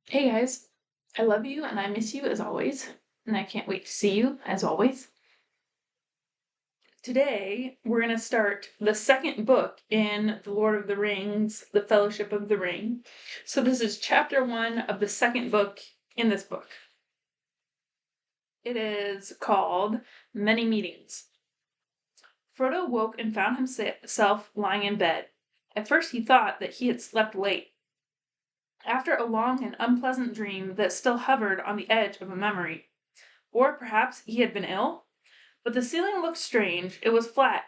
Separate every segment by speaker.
Speaker 1: Hey guys, I love you and I miss you as always, and I can't wait to see you as always. Today, we're going to start the second book in The Lord of the Rings, The Fellowship of the Ring. So, this is chapter 1 of the second book in this book. It is called Many Meetings. Frodo woke and found himself lying in bed. At first, he thought that he had slept late. After a long and unpleasant dream that still hovered on the edge of a memory. Or perhaps he had been ill? But the ceiling looked strange. It was flat,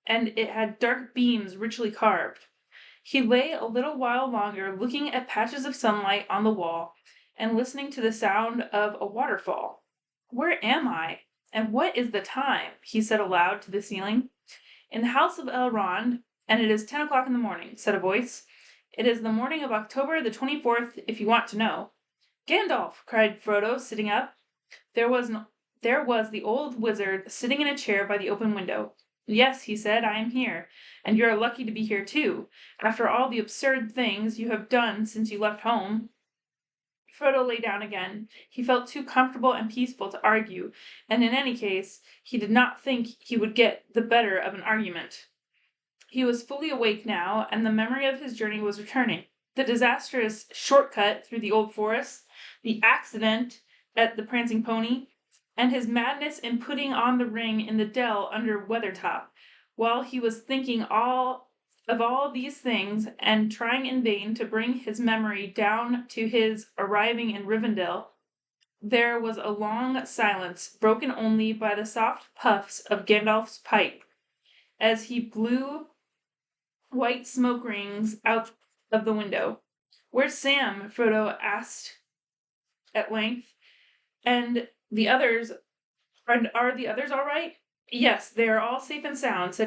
Speaker 1: and it had dark beams richly carved. He lay a little while longer looking at patches of sunlight on the wall and listening to the sound of a waterfall. Where am I? And what is the time? He said aloud to the ceiling. In the house of Elrond, and it is 10 o'clock in the morning, said a voice. It is the morning of October the 24th, if you want to know. Gandalf, cried Frodo, sitting up. There was the old wizard sitting in a chair by the open window. Yes, he said, I am here, and you are lucky to be here too, after all the absurd things you have done since you left home. Frodo lay down again. He felt too comfortable and peaceful to argue, and in any case, he did not think he would get the better of an argument. He was fully awake now, and the memory of his journey was returning. The disastrous shortcut through the old forest, the accident at the Prancing Pony, and his madness in putting on the ring in the dell under Weathertop. While he was thinking of all these things and trying in vain to bring his memory down to his arriving in Rivendell, there was a long silence, broken only by the soft puffs of Gandalf's pipe as he blew white smoke rings out of the window. Where's Sam? Frodo asked at length. And the others, are the others all right? Yes, they are all safe and sound,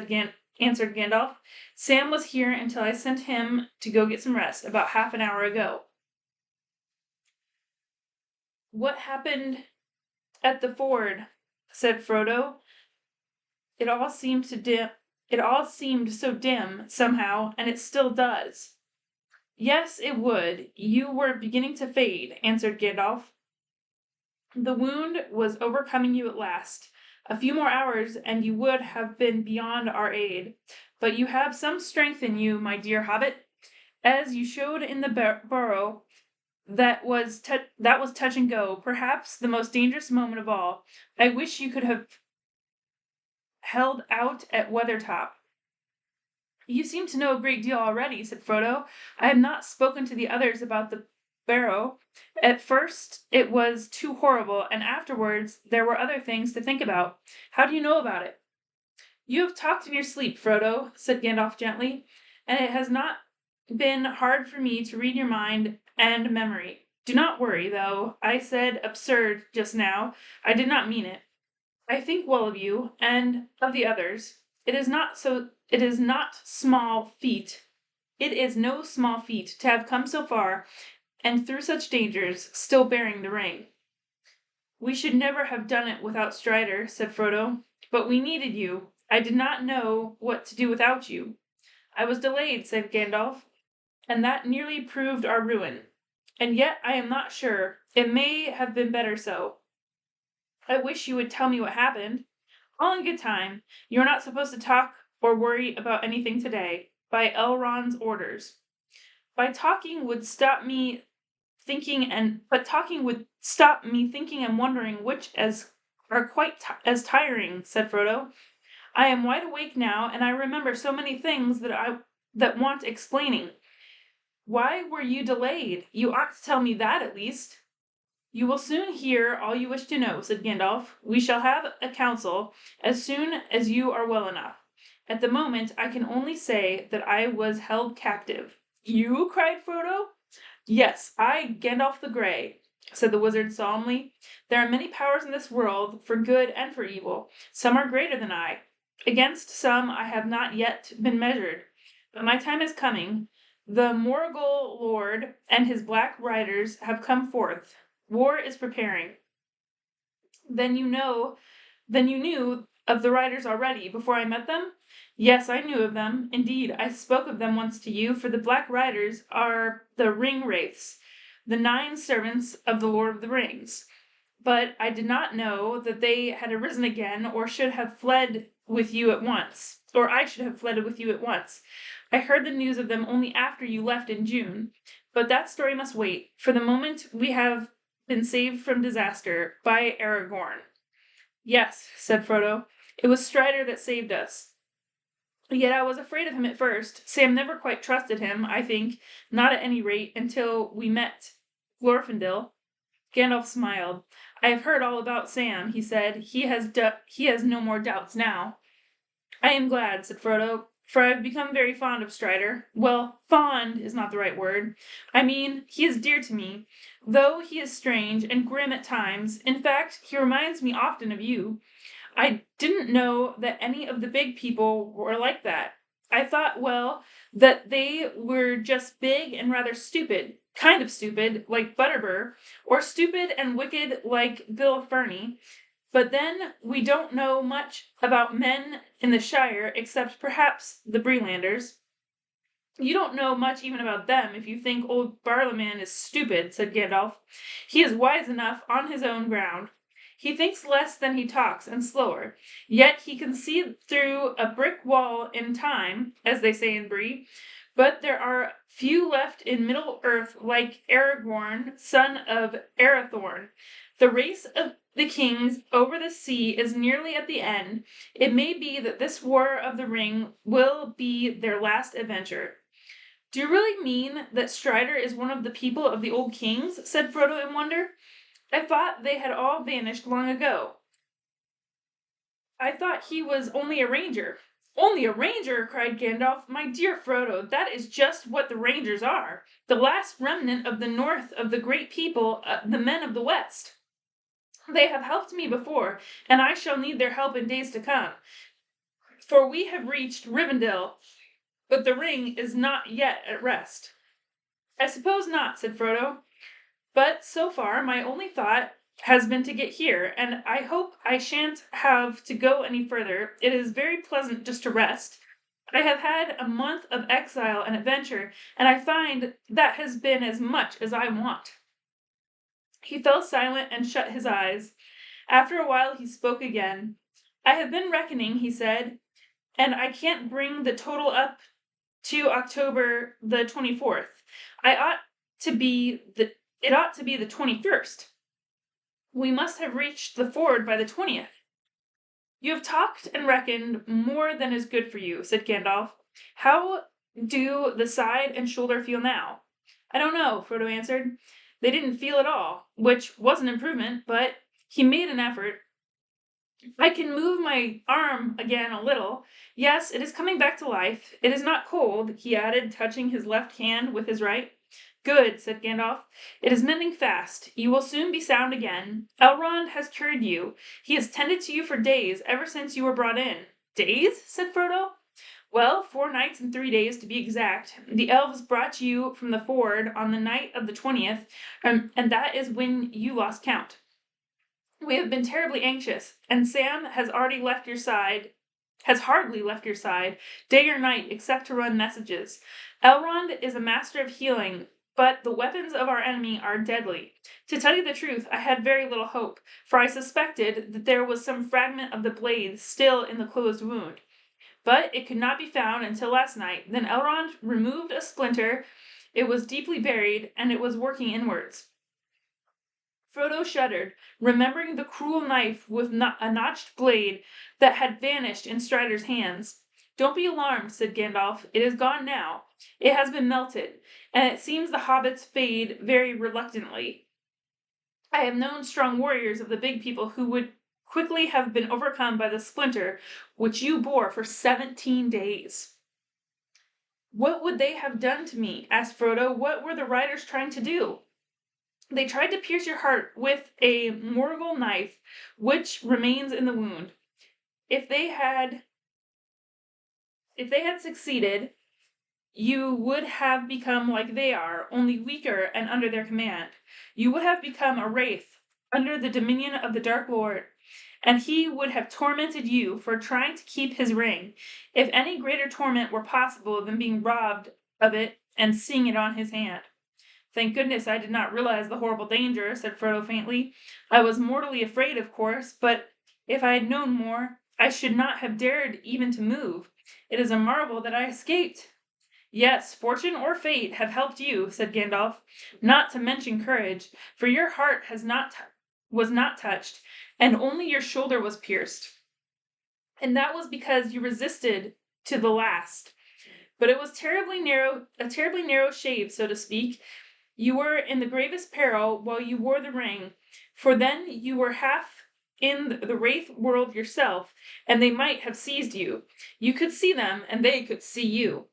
Speaker 1: answered Gandalf. Sam was here until I sent him to go get some rest, about half an hour ago. What happened at the ford? Said Frodo. It all seemed so dim, somehow, and it still does. Yes, it would. You were beginning to fade, answered Gandalf. The wound was overcoming you at last. A few more hours, and you would have been beyond our aid. But you have some strength in you, my dear hobbit, as you showed in the burrow. That was touch and go, perhaps the most dangerous moment of all. I wish you could have held out at Weathertop. You seem to know a great deal already, said Frodo. I have not spoken to the others about the barrow. At first it was too horrible, and afterwards there were other things to think about. How do you know about it? You have talked in your sleep, Frodo, said Gandalf gently, and it has not been hard for me to read your mind and memory. Do not worry, though. I said absurd just now. I did not mean it. I think well of you and of the others. It is not small feat. It is no small feat to have come so far and through such dangers, still bearing the ring. We should never have done it without Strider, said Frodo, but we needed you. I did not know what to do without you. I was delayed, said Gandalf, and that nearly proved our ruin. And yet I am not sure. It may have been better so. I wish you would tell me what happened. All in good time. You're not supposed to talk or worry about anything today. By Elrond's orders. Talking would stop me thinking and wondering which are quite as tiring, said Frodo. I am wide awake now, and I remember so many things that want explaining. Why were you delayed? You ought to tell me that at least. You will soon hear all you wish to know, said Gandalf. We shall have a council as soon as you are well enough. At the moment, I can only say that I was held captive. You? Cried Frodo. Yes, I, Gandalf the Grey, said the wizard solemnly. There are many powers in this world, for good and for evil. Some are greater than I. Against some I have not yet been measured. But my time is coming. The Morgul Lord and his black riders have come forth. War is preparing. Then you knew of the riders already, before I met them? Yes, I knew of them. Indeed, I spoke of them once to you, for the black riders are the ring wraiths. the 9 servants of the Lord of the Rings. But I did not know that they had arisen again, or should have fled with you at once, or I should have fled with you at once. I heard the news of them only after you left in June, but that story must wait. For the moment we have been saved from disaster by Aragorn. Yes, said Frodo, it was Strider that saved us. Yet I was afraid of him at first. Sam never quite trusted him, I think, not at any rate, until we met Glorfindel. Gandalf smiled. I have heard all about Sam, he said. He has no more doubts now. I am glad, said Frodo, for I have become very fond of Strider. Well, fond is not the right word. I mean, he is dear to me, though he is strange and grim at times. In fact, he reminds me often of you. I didn't know that any of the big people were like that. I thought, well, that they were just big and rather stupid, kind of stupid, like Butterbur, or stupid and wicked like Bill Ferny. But then we don't know much about men in the Shire, except perhaps the Brelanders. You don't know much even about them if you think old Barliman is stupid, said Gandalf. He is wise enough on his own ground. He thinks less than he talks, and slower. Yet he can see through a brick wall in time, as they say in Bree. But there are few left in Middle-earth like Aragorn, son of Arathorn. The race of the kings over the sea is nearly at the end. It may be that this War of the Ring will be their last adventure. Do you really mean that Strider is one of the people of the old kings? Said Frodo in wonder. I thought they had all vanished long ago. I thought he was only a ranger. Only a ranger, cried Gandalf. My dear Frodo, that is just what the rangers are. The last remnant of the north of the great people, the men of the west. They have helped me before, and I shall need their help in days to come. For we have reached Rivendell, but the ring is not yet at rest. I suppose not, said Frodo. But so far, my only thought has been to get here, and I hope I shan't have to go any further. It is very pleasant just to rest. I have had a month of exile and adventure, and I find that has been as much as I want. He fell silent and shut his eyes. After a while he spoke again. I have been reckoning, he said, and I can't bring the total up to October the 24th. It ought to be the 21st. We must have reached the ford by the 20th. You have talked and reckoned more than is good for you, said Gandalf. How do the side and shoulder feel now? I don't know, Frodo answered. They didn't feel at all, which was an improvement, but he made an effort. I can move my arm again a little. Yes, it is coming back to life. It is not cold, he added, touching his left hand with his right. Good, said Gandalf. It is mending fast. You will soon be sound again. Elrond has cured you. He has tended to you for days, ever since you were brought in. Days? Said Frodo. Well, 4 nights and 3 days to be exact. The elves brought you from the ford on the night of the 20th, and that is when you lost count. We have been terribly anxious, and Sam has hardly left your side, day or night, except to run messages. Elrond is a master of healing, but the weapons of our enemy are deadly. To tell you the truth, I had very little hope, for I suspected that there was some fragment of the blade still in the closed wound. But it could not be found until last night. Then Elrond removed a splinter. It was deeply buried, and it was working inwards. Frodo shuddered, remembering the cruel knife with a notched blade that had vanished in Strider's hands. Don't be alarmed, said Gandalf. It is gone now. It has been melted, and it seems the hobbits fade very reluctantly. I have known strong warriors of the big people who would quickly have been overcome by the splinter which you bore for 17 days. What would they have done to me? Asked Frodo. What were the riders trying to do? They tried to pierce your heart with a Morgul knife, which remains in the wound. If they had succeeded, you would have become like they are, only weaker and under their command. You would have become a wraith under the dominion of the Dark Lord, and he would have tormented you for trying to keep his ring, if any greater torment were possible than being robbed of it and seeing it on his hand. Thank goodness I did not realize the horrible danger, said Frodo faintly. I was mortally afraid, of course, but if I had known more, I should not have dared even to move. It is a marvel that I escaped. Yes, fortune or fate have helped you, said Gandalf, not to mention courage, for your heart was not touched, and only your shoulder was pierced. And that was because you resisted to the last. But it was a terribly narrow shave, so to speak. You were in the gravest peril while you wore the ring, for then you were half in the wraith world yourself, and they might have seized you. You could see them, and they could see you.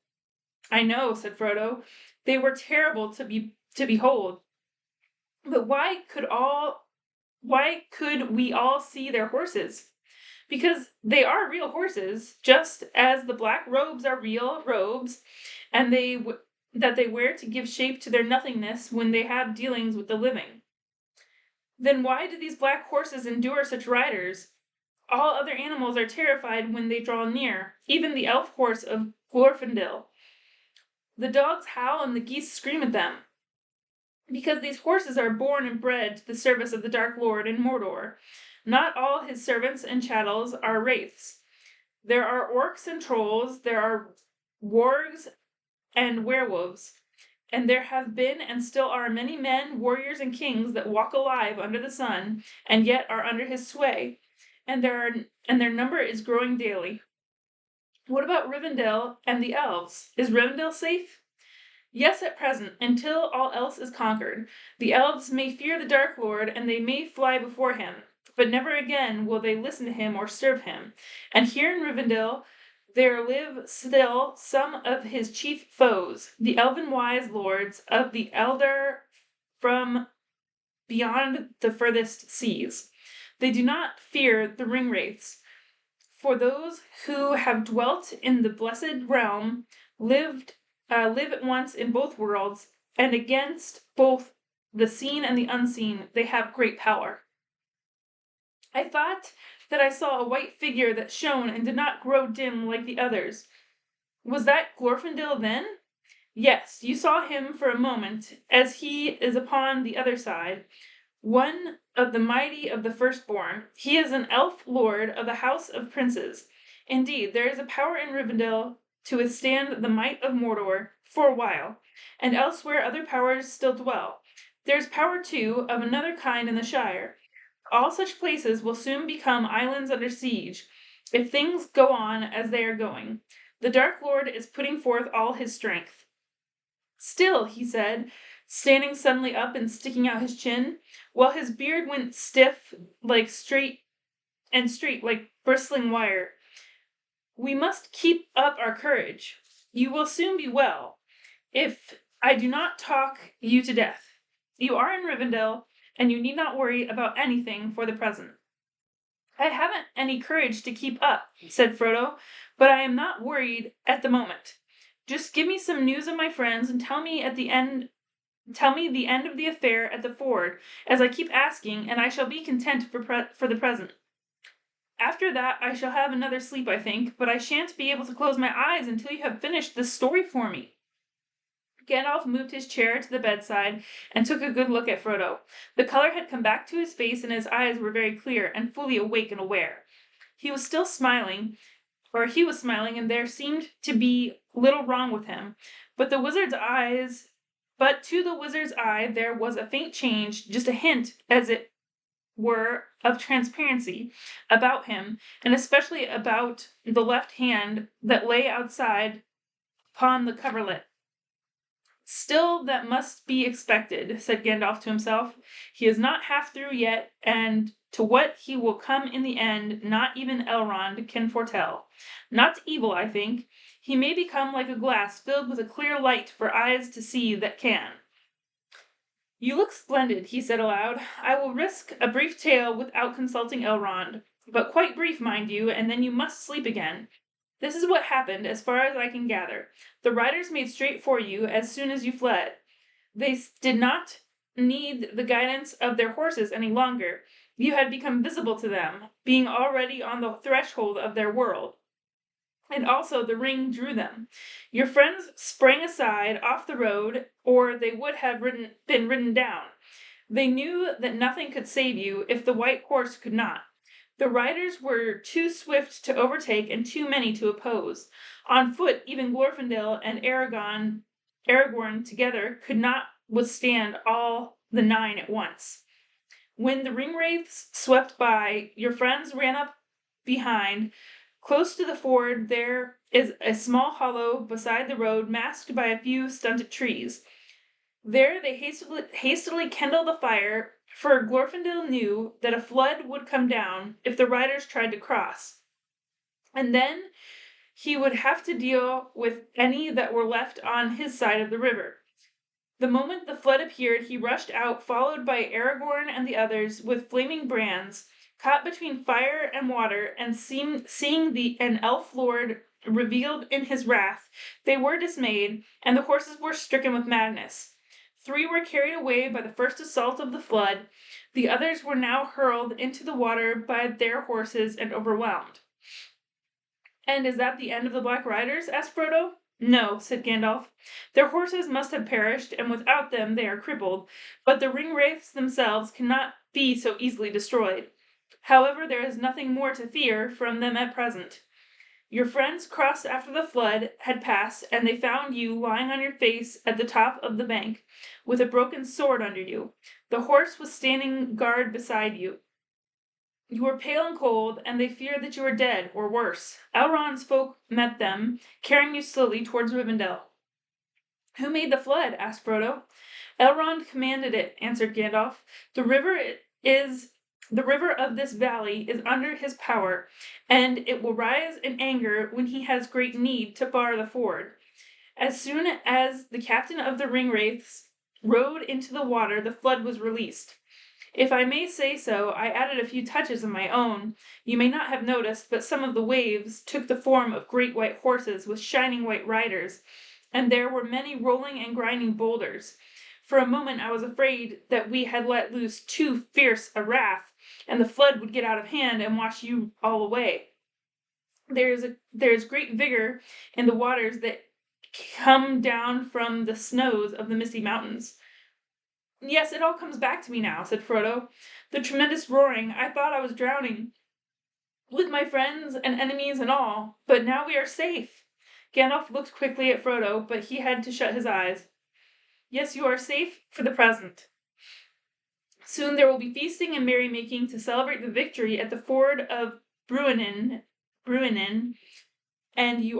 Speaker 1: I know, said Frodo. They were terrible to behold. But why could we all see their horses? Because they are real horses, just as the black robes are real robes, and that they wear to give shape to their nothingness when they have dealings with the living. Then why do these black horses endure such riders? All other animals are terrified when they draw near, even the elf horse of Glorfindel. The dogs howl and the geese scream at them. Because these horses are born and bred to the service of the Dark Lord in Mordor. Not all his servants and chattels are wraiths. There are orcs and trolls, there are wargs and werewolves, and there have been and still are many men, warriors, and kings that walk alive under the sun, and yet are under his sway, and their number is growing daily. What about Rivendell and the elves? Is Rivendell safe? Yes, at present, until all else is conquered. The elves may fear the Dark Lord, and they may fly before him, but never again will they listen to him or serve him. And here in Rivendell there live still some of his chief foes, the elven wise lords of the Eldar from beyond the furthest seas. They do not fear the ring-wraiths, for those who have dwelt in the blessed realm live at once in both worlds, and against both the seen and the unseen they have great power. I thought that I saw a white figure that shone and did not grow dim like the others. Was that Glorfindel then? Yes, you saw him for a moment, as he is upon the other side, one of the mighty of the firstborn. He is an elf lord of the house of princes. Indeed, there is a power in Rivendell to withstand the might of Mordor for a while, and elsewhere other powers still dwell. There is power, too, of another kind in the Shire. All such places will soon become islands under siege, if things go on as they are going. The Dark Lord is putting forth all his strength. Still, he said, standing suddenly up and sticking out his chin, while his beard went stiff, like straight like bristling wire, we must keep up our courage. You will soon be well, if I do not talk you to death. You are in Rivendell, and you need not worry about anything for the present. I haven't any courage to keep up, said Frodo, but I am not worried at the moment. Just give me some news of my friends and tell me the end of the affair at the ford, as I keep asking, and I shall be content for the present. After that I shall have another sleep, I think, but I shan't be able to close my eyes until you have finished this story for me. Gandalf moved his chair to the bedside and took a good look at Frodo. The color had come back to his face, and his eyes were very clear and fully awake and aware. He was smiling, and there seemed to be little wrong with him. But to the wizard's eye there was a faint change, just a hint, as it were, of transparency about him, and especially about the left hand that lay outside upon the coverlet. Still, that must be expected, said Gandalf to himself. He is not half through yet, and to what he will come in the end, not even Elrond can foretell. Not to evil, I think. He may become like a glass filled with a clear light for eyes to see that can. You look splendid, he said aloud. I will risk a brief tale without consulting Elrond, but quite brief, mind you, and then you must sleep again. This is what happened, as far as I can gather. The riders made straight for you as soon as you fled. They did not need the guidance of their horses any longer. You had become visible to them, being already on the threshold of their world. and also the ring drew them. Your friends sprang aside off the road, or they would have been ridden down. They knew that nothing could save you if the white horse could not. The riders were too swift to overtake and too many to oppose. On foot, even Glorfindel and Aragorn together could not withstand all the 9 at once. When the ringwraiths swept by, your friends ran up behind. Close to the ford, there is a small hollow beside the road, masked by a few stunted trees. There they hastily kindled a fire, for Glorfindel knew that a flood would come down if the riders tried to cross, and then he would have to deal with any that were left on his side of the river. The moment the flood appeared, he rushed out, followed by Aragorn and the others, with flaming brands. Caught between fire and water, and seeing an elf lord revealed in his wrath, they were dismayed, and the horses were stricken with madness. 3 were carried away by the first assault of the flood. The others were now hurled into the water by their horses and overwhelmed. "And is that the end of the Black Riders?" asked Frodo. "No," said Gandalf. "Their horses must have perished, and without them they are crippled, but the ringwraiths themselves cannot be so easily destroyed. However, there is nothing more to fear from them at present. Your friends crossed after the flood had passed, and they found you lying on your face at the top of the bank, with a broken sword under you. The horse was standing guard beside you. You were pale and cold, and they feared that you were dead, or worse. Elrond's folk met them, carrying you slowly towards Rivendell." "Who made the flood?" asked Frodo. "Elrond commanded it," answered Gandalf. The river of this valley is under his power, and it will rise in anger when he has great need to bar the ford. As soon as the captain of the ringwraiths rode into the water, the flood was released. If I may say so, I added a few touches of my own. You may not have noticed, but some of the waves took the form of great white horses with shining white riders, and there were many rolling and grinding boulders. For a moment I was afraid that we had let loose too fierce a wrath, and the flood would get out of hand and wash you all away. There is great vigor in the waters that come down from the snows of the Misty Mountains." "Yes, it all comes back to me now," said Frodo. "The tremendous roaring, I thought I was drowning, with my friends and enemies and all, but now we are safe." Gandalf looked quickly at Frodo, but he had to shut his eyes. "Yes, you are safe for the present. Soon there will be feasting and merrymaking to celebrate the victory at the ford of Bruinen, and you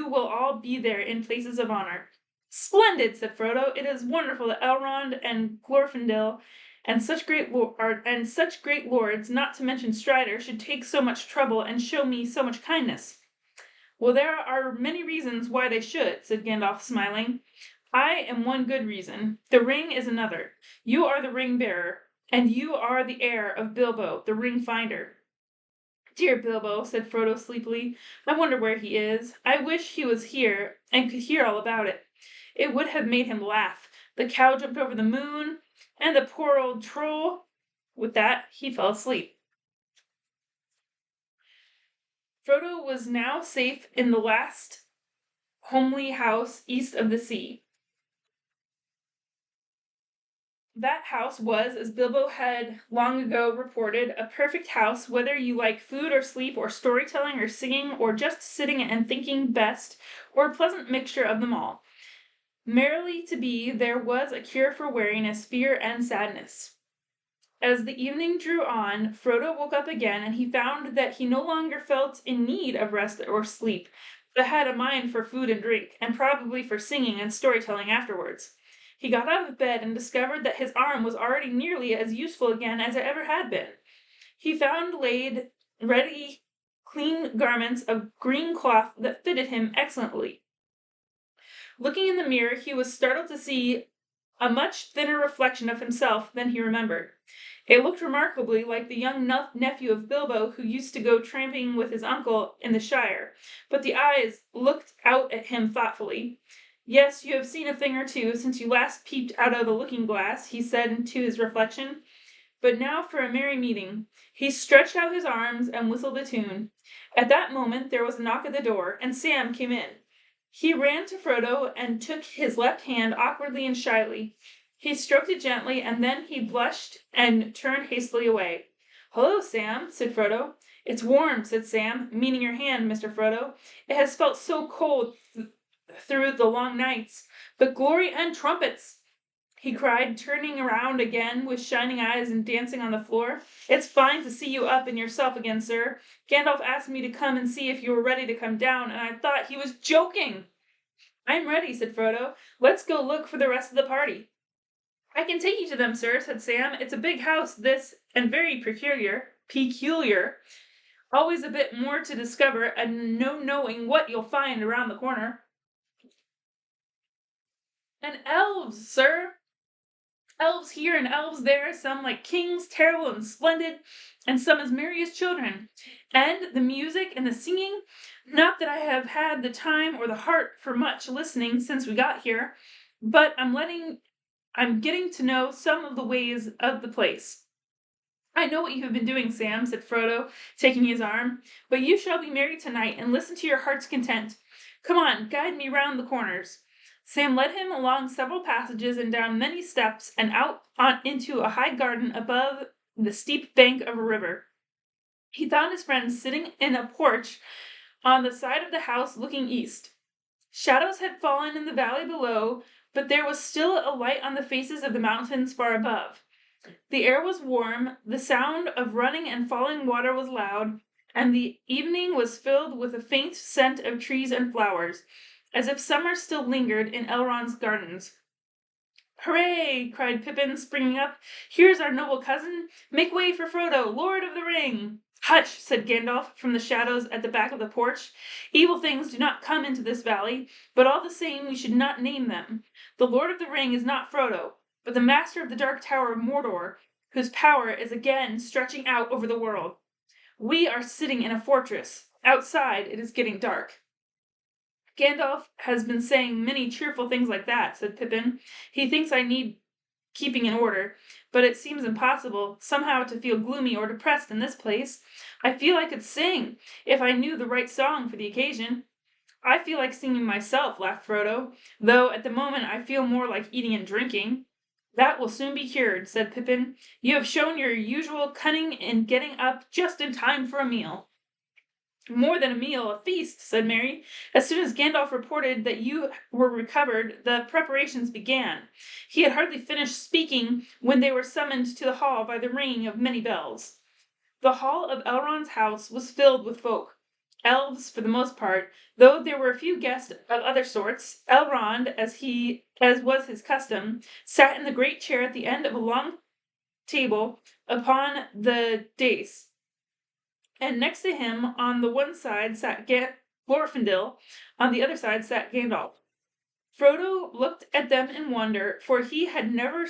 Speaker 1: will all be there in places of honor." "Splendid," said Frodo. "It is wonderful that Elrond and Glorfindel and such great lords, not to mention Strider, should take so much trouble and show me so much kindness." "Well, there are many reasons why they should," said Gandalf, smiling. "I am one good reason. The ring is another. You are the ring bearer, and you are the heir of Bilbo, the ring finder." "Dear Bilbo," said Frodo sleepily. "I wonder where he is. I wish he was here and could hear all about it. It would have made him laugh. The cow jumped over the moon, and the poor old troll—" With that, he fell asleep. Frodo was now safe in the last homely house east of the sea. That house was, as Bilbo had long ago reported, a perfect house, whether you like food or sleep or storytelling or singing or just sitting and thinking best, or a pleasant mixture of them all. Merrily to be, there was a cure for weariness, fear, and sadness. As the evening drew on, Frodo woke up again, and he found that he no longer felt in need of rest or sleep, but had a mind for food and drink, and probably for singing and storytelling afterwards. He got out of bed and discovered that his arm was already nearly as useful again as it ever had been. He found laid ready clean garments of green cloth that fitted him excellently. Looking in the mirror, he was startled to see a much thinner reflection of himself than he remembered. It looked remarkably like the young nephew of Bilbo who used to go tramping with his uncle in the Shire, but the eyes looked out at him thoughtfully. "Yes, you have seen a thing or two since you last peeped out of the looking-glass," he said to his reflection. but now for a merry meeting. He stretched out his arms and whistled a tune. At that moment there was a knock at the door, and Sam came in. He ran to Frodo and took his left hand awkwardly and shyly. He stroked it gently, and then he blushed and turned hastily away. "Hello, Sam," said Frodo. "It's warm," said Sam, "meaning your hand, Mr. Frodo. It has felt so cold through the long nights. But glory and trumpets!" he cried, turning around again with shining eyes and dancing on the floor. "It's fine to see you up and yourself again, sir. Gandalf asked me to come and see if you were ready to come down, and I thought he was joking." "I'm ready," said Frodo. "Let's go look for the rest of the party." "I can take you to them, sir," said Sam. "It's a big house, this, and very peculiar. Always a bit more to discover, and no knowing what you'll find around the corner." "And elves, sir! Elves here and elves there, some like kings, terrible and splendid, and some as merry as children. And the music and the singing, not that I have had the time or the heart for much listening since we got here, but I'm getting to know some of the ways of the place." "I know what you have been doing, Sam," said Frodo, taking his arm, "but you shall be merry tonight, and listen to your heart's content. Come on, guide me round the corners." Sam led him along several passages and down many steps and out into a high garden above the steep bank of a river. He found his friends sitting in a porch on the side of the house looking east. Shadows had fallen in the valley below, but there was still a light on the faces of the mountains far above. The air was warm, the sound of running and falling water was loud, and the evening was filled with a faint scent of trees and flowers, as if summer still lingered in Elrond's gardens. "Hooray!" cried Pippin, springing up. "Here's our noble cousin! Make way for Frodo, Lord of the Ring!" "Hush!" said Gandalf from the shadows at the back of the porch. "Evil things do not come into this valley, but all the same we should not name them. The Lord of the Ring is not Frodo, but the master of the Dark Tower of Mordor, whose power is again stretching out over the world. We are sitting in a fortress. Outside it is getting dark." "Gandalf has been saying many cheerful things like that," said Pippin. "He thinks I need keeping in order, but it seems impossible, somehow, to feel gloomy or depressed in this place. I feel I could sing, if I knew the right song for the occasion." "I feel like singing myself," laughed Frodo, "though at the moment I feel more like eating and drinking." "That will soon be cured," said Pippin. "You have shown your usual cunning in getting up just in time for a meal." "More than a meal, a feast," said Merry. "As soon as Gandalf reported that you were recovered, the preparations began." He had hardly finished speaking when they were summoned to the hall by the ringing of many bells. The hall of Elrond's house was filled with folk. Elves, for the most part, though there were a few guests of other sorts. Elrond, as was his custom, sat in the great chair at the end of a long table upon the dais, and next to him on the one side sat Glorfindel, on the other side sat Gandalf. Frodo looked at them in wonder, for he had never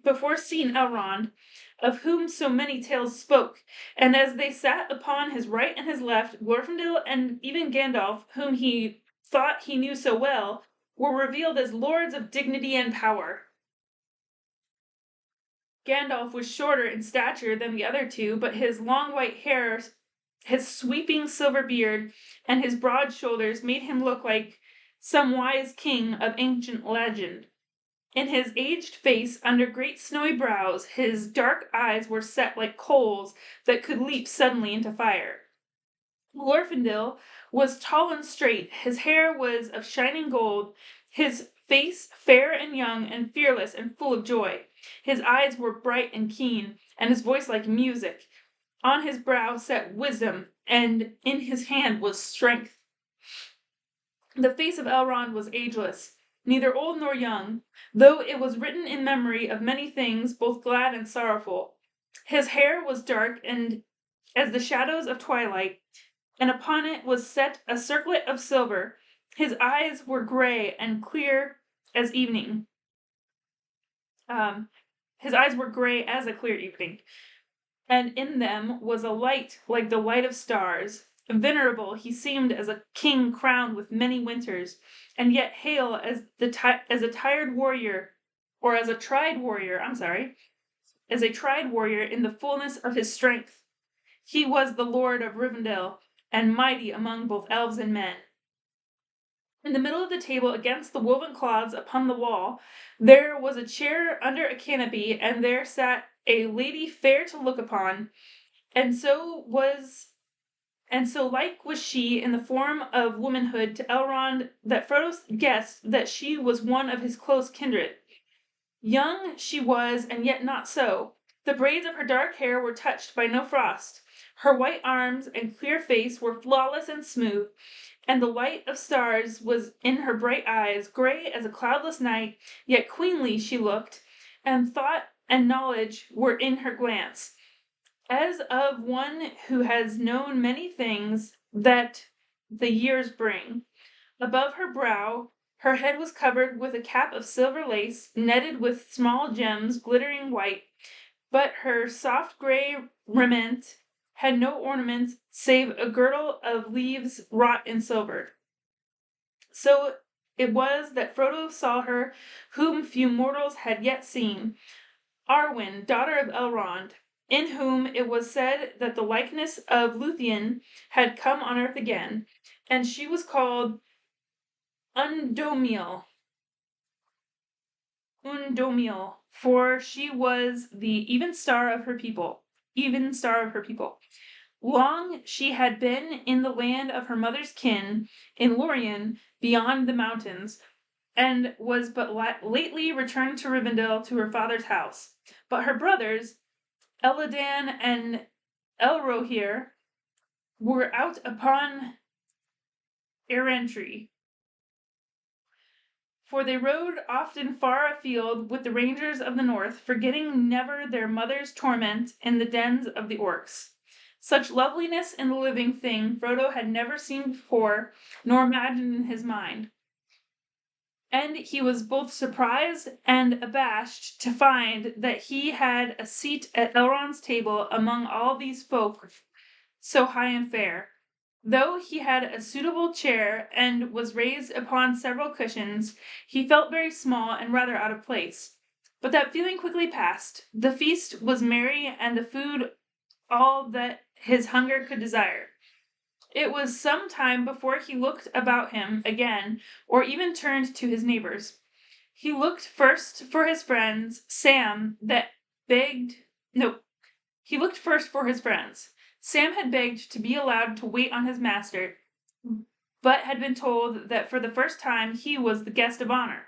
Speaker 1: before seen Elrond, of whom so many tales spoke, and as they sat upon his right and his left, Glorfindel and even Gandalf, whom he thought he knew so well, were revealed as lords of dignity and power. Gandalf was shorter in stature than the other two, but his long white hair, his sweeping silver beard, and his broad shoulders made him look like some wise king of ancient legend. In his aged face, under great snowy brows, his dark eyes were set like coals that could leap suddenly into fire. Glorfindel was tall and straight, his hair was of shining gold, his face fair and young and fearless and full of joy. His eyes were bright and keen, and his voice like music. On his brow sat wisdom, and in his hand was strength. The face of Elrond was ageless, neither old nor young, though it was written in memory of many things, both glad and sorrowful. His hair was dark and as the shadows of twilight, and upon it was set a circlet of silver. His eyes were gray and clear as evening. His eyes were gray as a clear evening, and in them was a light like the light of stars. Venerable he seemed as a king crowned with many winters, and yet hale as a tired warrior, or as a tried warrior, as a tried warrior in the fullness of his strength. He was the lord of Rivendell, and mighty among both elves and men. In the middle of the table, against the woven cloths upon the wall, there was a chair under a canopy, and there sat a lady fair to look upon, and so like was she in the form of womanhood to Elrond that Frodo guessed that she was one of his close kindred. Young she was, and yet not so. The braids of her dark hair were touched by no frost. Her white arms and clear face were flawless and smooth, and the light of stars was in her bright eyes, gray as a cloudless night, yet queenly she looked, and thought and knowledge were in her glance, as of one who has known many things that the years bring. Above her brow, her head was covered with a cap of silver lace, netted with small gems glittering white, but her soft gray raiment had no ornament save a girdle of leaves wrought in silver. So it was that Frodo saw her whom few mortals had yet seen, Arwen, daughter of Elrond, in whom it was said that the likeness of Luthien had come on earth again, and she was called Undomiel, for she was the even star of her people. Long she had been in the land of her mother's kin, in Lorien, beyond the mountains, and was but lately returned to Rivendell to her father's house. But her brothers, Eladan and Elrohir, were out upon errantry, for they rode often far afield with the rangers of the north, forgetting never their mother's torment in the dens of the orcs. Such loveliness in the living thing Frodo had never seen before, nor imagined in his mind. And he was both surprised and abashed to find that he had a seat at Elrond's table among all these folk so high and fair. Though he had a suitable chair and was raised upon several cushions, he felt very small and rather out of place. But that feeling quickly passed. The feast was merry, and the food all that his hunger could desire. It was some time before he looked about him again, or even turned to his neighbors. He looked first for his friends, Sam had begged to be allowed to wait on his master, but had been told that for the first time he was a guest of honor.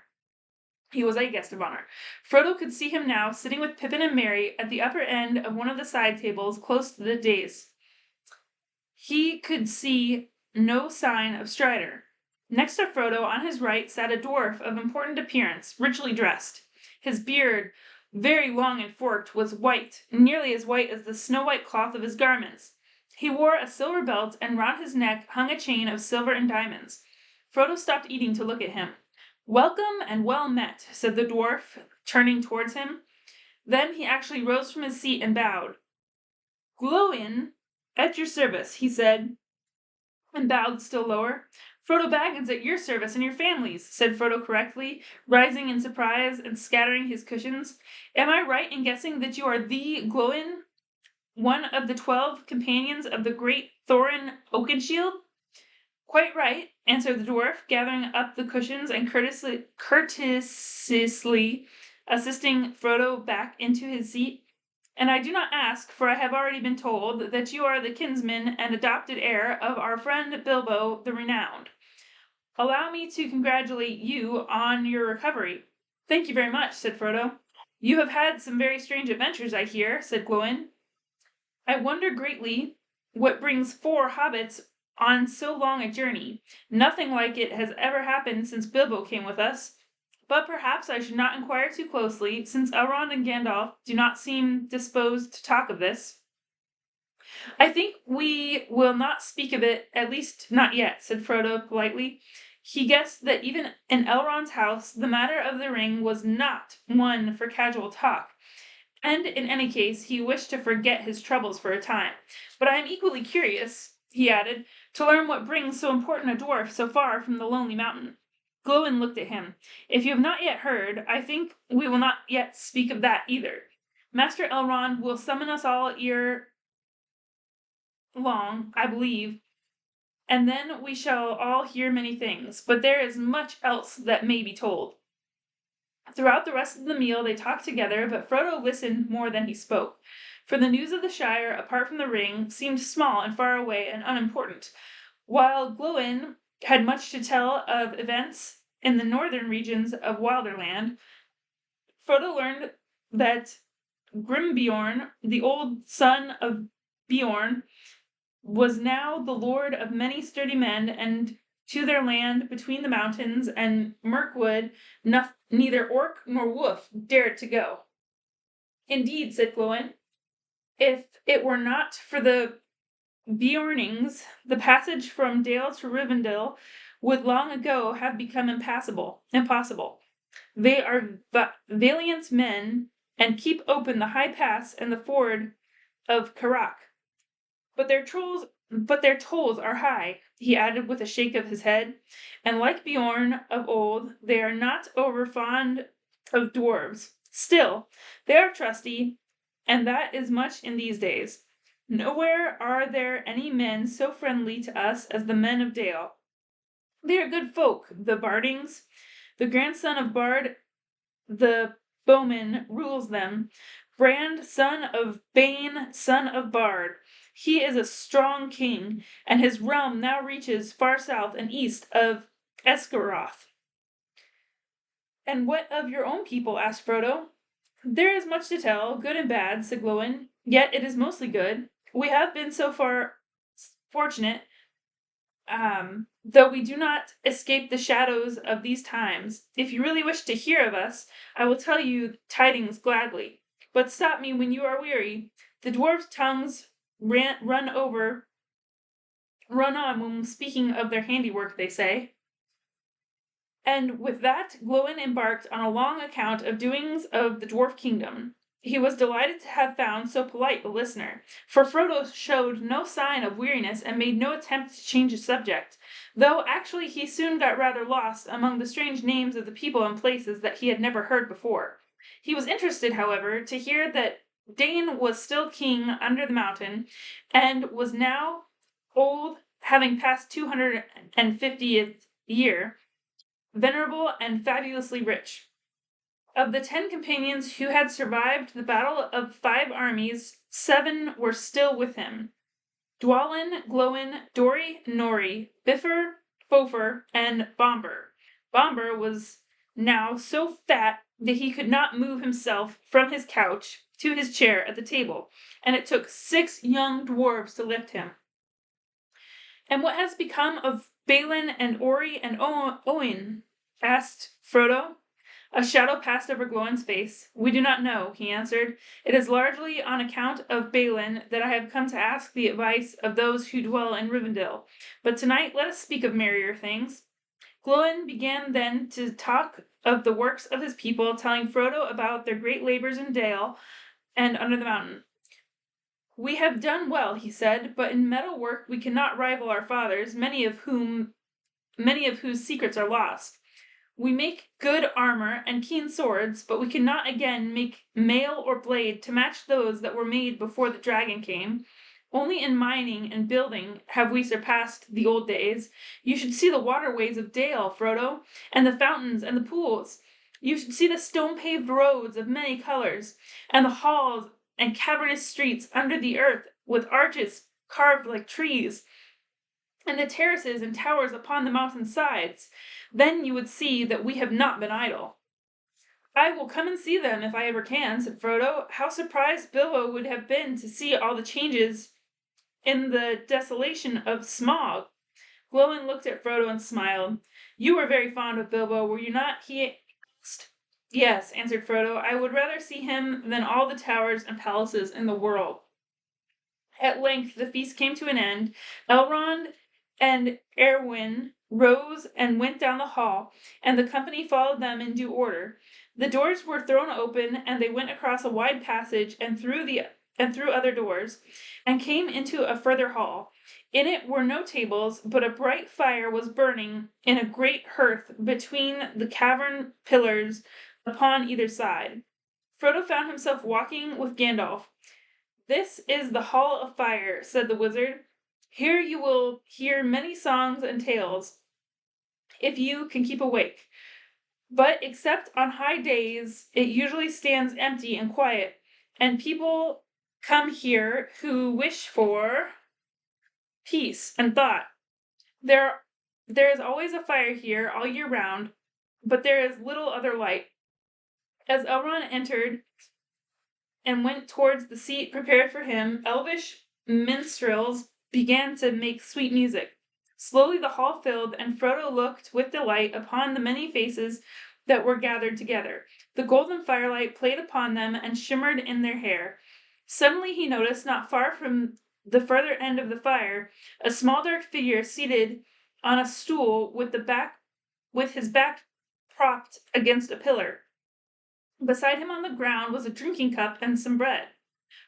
Speaker 1: Frodo could see him now, sitting with Pippin and Merry at the upper end of one of the side tables close to the dais. He could see no sign of Strider. Next to Frodo, on his right, sat a dwarf of important appearance, richly dressed. His beard, very long and forked, was white, nearly as white as the snow-white cloth of his garments. He wore a silver belt, and round his neck hung a chain of silver and diamonds. Frodo stopped eating to look at him. "Welcome and well met," said the dwarf, turning towards him. Then he actually rose from his seat and bowed. "Glóin, at your service," he said, and bowed still lower. "Frodo Baggins at your service and your family's," said Frodo correctly, rising in surprise and scattering his cushions. "Am I right in guessing that you are the Glóin, one of the 12 companions of the great Thorin Oakenshield?" "Quite right," answered the dwarf, gathering up the cushions and courteously assisting Frodo back into his seat. "And I do not ask, for I have already been told that you are the kinsman and adopted heir of our friend Bilbo the Renowned. Allow me to congratulate you on your recovery." "Thank you very much," said Frodo. "You have had some very strange adventures, I hear," said Glóin. "I wonder greatly what brings 4 hobbits on so long a journey. Nothing like it has ever happened since Bilbo came with us. But perhaps I should not inquire too closely, since Elrond and Gandalf do not seem disposed to talk of this." "I think we will not speak of it, at least not yet," said Frodo politely. He guessed that even in Elrond's house the matter of the ring was not one for casual talk, and in any case he wished to forget his troubles for a time. "But I am equally curious," he added, "to learn what brings so important a dwarf so far from the lonely mountain." Glóin looked at him. "If you have not yet heard, I think we will not yet speak of that either. Master Elrond will summon us all ere long, I believe, and then we shall all hear many things, but there is much else that may be told. Throughout the rest of the meal they talked together, but Frodo listened more than he spoke, for the news of the Shire, apart from the ring, seemed small and far away and unimportant, while Glóin had much to tell of events in the northern regions of Wilderland. Frodo learned that Grimbeorn, the old son of Beorn, was now the lord of many sturdy men, and to their land between the mountains and Mirkwood neither orc nor wolf dared to go. Indeed, said Glóin, if it were not for the Beornings, the passage from Dale to Rivendell would long ago have become impossible. They are valiant men and keep open the high pass and the ford of Carak. But their tolls are high, he added with a shake of his head, and like Beorn of old, they are not over fond of dwarves. Still, they are trusty, and that is much in these days. Nowhere are there any men so friendly to us as the men of Dale. They are good folk, the Bardings. The grandson of Bard the bowman rules them. Brand, son of Bane, son of Bard. He is a strong king, and his realm now reaches far south and east of Esgaroth. And what of your own people? Asked Frodo. There is much to tell, good and bad, said Glóin. Yet it is mostly good. We have been so far fortunate, though we do not escape the shadows of these times. If you really wish to hear of us, I will tell you tidings gladly. But stop me when you are weary. The dwarves' tongues run on when speaking of their handiwork, they say. And with that, Glóin embarked on a long account of doings of the dwarf kingdom. He was delighted to have found so polite a listener, for Frodo showed no sign of weariness and made no attempt to change the subject, though actually he soon got rather lost among the strange names of the people and places that he had never heard before. He was interested, however, to hear that Dain was still king under the mountain, and was now old, having passed 250th year, venerable and fabulously rich. Of the 10 companions who had survived the battle of 5 armies, 7 were still with him. Dwalin, Glóin, Dori, Nori, Bifur, Fofor, and Bombur. Bombur was now so fat that he could not move himself from his couch to his chair at the table, and it took 6 young dwarves to lift him. And what has become of Balin and Ori and Oin? Asked Frodo. A shadow passed over Glóin's face. We do not know, he answered. It is largely on account of Balin that I have come to ask the advice of those who dwell in Rivendell. But tonight let us speak of merrier things. Glóin began then to talk of the works of his people, telling Frodo about their great labors in Dale and under the mountain. We have done well, he said, but in metal work we cannot rival our fathers, many of whose secrets are lost. We make good armor and keen swords, but we cannot again make mail or blade to match those that were made before the dragon came. Only in mining and building have we surpassed the old days. You should see the waterways of Dale, Frodo, and the fountains and the pools. You should see the stone-paved roads of many colors, and the halls and cavernous streets under the earth with arches carved like trees, and the terraces and towers upon the mountain sides. Then you would see that we have not been idle. I will come and see them if I ever can, said Frodo. How surprised Bilbo would have been to see all the changes in the desolation of Smaug. Glóin looked at Frodo and smiled. You were very fond of Bilbo, were you not? He asked. Yes, answered Frodo. I would rather see him than all the towers and palaces in the world. At length the feast came to an end. Elrond and Arwen rose and went down the hall, and the company followed them in due order. The doors were thrown open, and they went across a wide passage and through other doors, and came into a further hall. In it were no tables, but a bright fire was burning in a great hearth between the cavern pillars upon either side. Frodo found himself walking with Gandalf. "This is the Hall of Fire," said the wizard. "Here you will hear many songs and tales, if you can keep awake. But except on high days, it usually stands empty and quiet, and people come here who wish for peace and thought. There is always a fire here all year round, but there is little other light." As Elrond entered and went towards the seat prepared for him, elvish minstrels began to make sweet music. Slowly the hall filled, and Frodo looked with delight upon the many faces that were gathered together. The golden firelight played upon them and shimmered in their hair. Suddenly he noticed, not far from the further end of the fire, a small dark figure seated on a stool with his back propped against a pillar. Beside him on the ground was a drinking cup and some bread.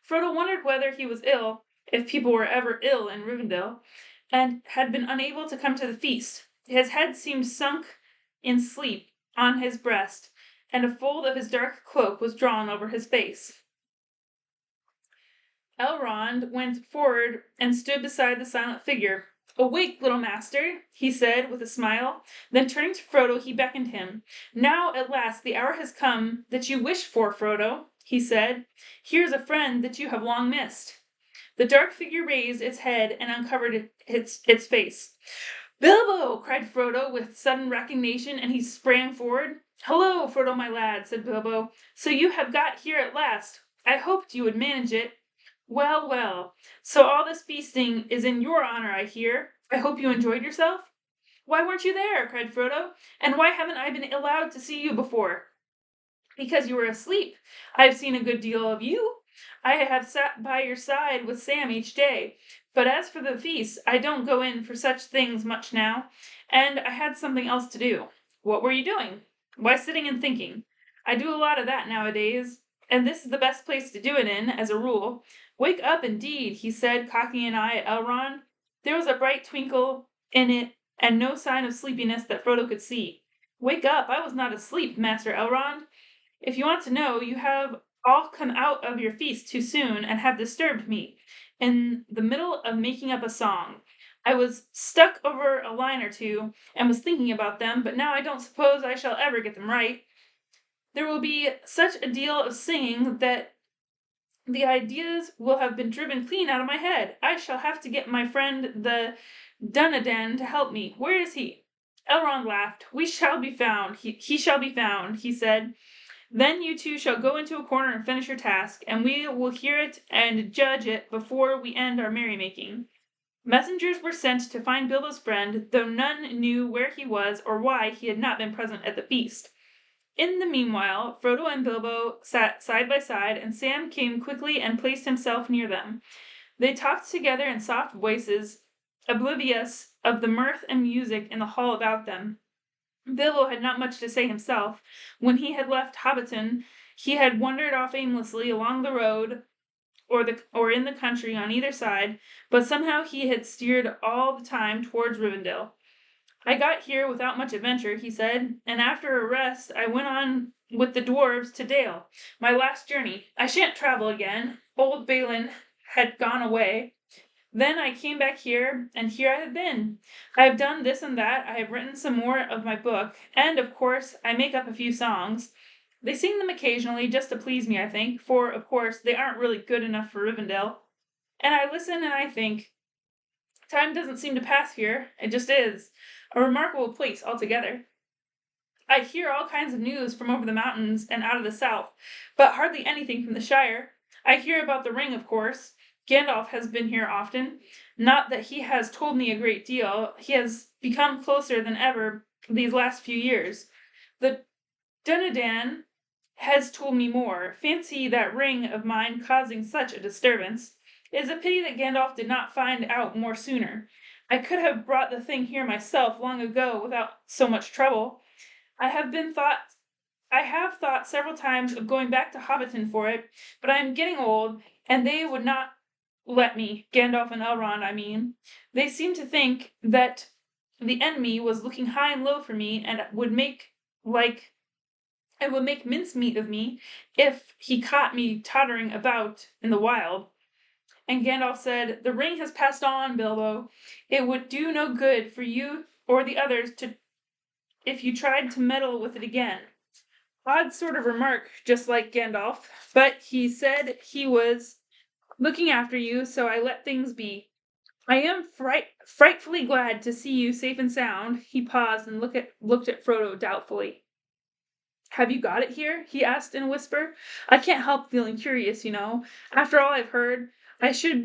Speaker 1: Frodo wondered whether he was ill, if people were ever ill in Rivendell, and had been unable to come to the feast. His head seemed sunk in sleep on his breast, and a fold of his dark cloak was drawn over his face. Elrond went forward and stood beside the silent figure. "Awake, little master," he said with a smile. Then turning to Frodo, he beckoned him. "Now, at last, the hour has come that you wished for, Frodo," he said. "Here is a friend that you have long missed." The dark figure raised its head and uncovered its face. "Bilbo!" cried Frodo with sudden recognition, and he sprang forward. "Hello, Frodo, my lad," said Bilbo. "So you have got here at last. I hoped you would manage it. Well, well, so all this feasting is in your honor, I hear. I hope you enjoyed yourself." "Why weren't you there?" cried Frodo. "And why haven't I been allowed to see you before?" "Because you were asleep. I have seen a good deal of you. I have sat by your side with Sam each day. But as for the feast, I don't go in for such things much now, and I had something else to do." "What were you doing?" "Why, sitting and thinking. I do a lot of that nowadays, and this is the best place to do it in, as a rule. Wake up, indeed," he said, cocking an eye at Elrond. There was a bright twinkle in it, and no sign of sleepiness that Frodo could see. "Wake up! I was not asleep, Master Elrond. If you want to know, you have all come out of your feast too soon, and have disturbed me in the middle of making up a song. I was stuck over a line or two, and was thinking about them, but now I don't suppose I shall ever get them right. There will be such a deal of singing that the ideas will have been driven clean out of my head. I shall have to get my friend the Dunedain to help me. Where is he?" Elrond laughed. "We shall be found. He shall be found," he said. "Then you two shall go into a corner and finish your task, and we will hear it and judge it before we end our merrymaking." Messengers were sent to find Bilbo's friend, though none knew where he was or why he had not been present at the feast. In the meanwhile, Frodo and Bilbo sat side by side, and Sam came quickly and placed himself near them. They talked together in soft voices, oblivious of the mirth and music in the hall about them. Bilbo had not much to say himself. When he had left Hobbiton, he had wandered off aimlessly along the road or in the country on either side, but somehow he had steered all the time towards Rivendell. "I got here without much adventure," he said, "and after a rest I went on with the dwarves to Dale, my last journey. I shan't travel again. Old Balin had gone away. Then I came back here, and here I have been. I have done this and that. I have written some more of my book, and, of course, I make up a few songs. They sing them occasionally, just to please me, I think, for, of course, they aren't really good enough for Rivendell. And I listen and I think. Time doesn't seem to pass here. It just is. A remarkable place altogether. I hear all kinds of news from over the mountains and out of the south, but hardly anything from the Shire. I hear about the ring, of course. Gandalf has been here often. Not that he has told me a great deal. He has become closer than ever these last few years. The Dunedain has told me more. Fancy that ring of mine causing such a disturbance. It is a pity that Gandalf did not find out more sooner. I could have brought the thing here myself long ago without so much trouble. I have thought several times of going back to Hobbiton for it, but I am getting old, and they would not let me, Gandalf and Elrond, I mean. They seem to think that the enemy was looking high and low for me, and would make like and would make mincemeat of me if he caught me tottering about in the wild. And Gandalf said, "The ring has passed on, Bilbo. It would do no good for you or the others if you tried to meddle with it again." Odd sort of remark, just like Gandalf, but he said he was looking after you, so I let things be. I am frightfully glad to see you safe and sound. He paused and looked at Frodo doubtfully. "Have you got it here?" he asked in a whisper. "I can't help feeling curious, you know. After all I've heard, I should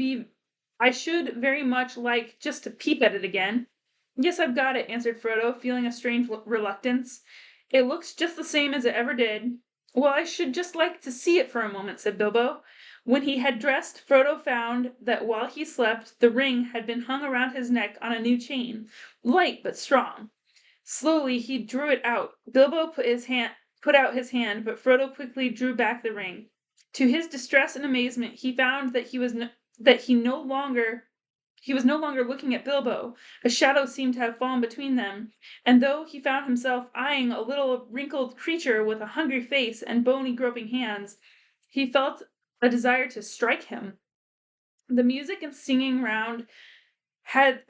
Speaker 1: very much like just to peep at it again." "Yes, I've got it," answered Frodo, feeling a strange reluctance. "It looks just the same as it ever did." "Well, I should just like to see it for a moment," said Bilbo. When he had dressed, Frodo found that while he slept, the ring had been hung around his neck on a new chain, light but strong. Slowly he drew it out. Bilbo put out his hand, but Frodo quickly drew back the ring. To his distress and amazement, he found that he was no longer looking at Bilbo. A shadow seemed to have fallen between them, and though he found himself eyeing a little wrinkled creature with a hungry face and bony groping hands, he felt a desire to strike him. The music and singing round had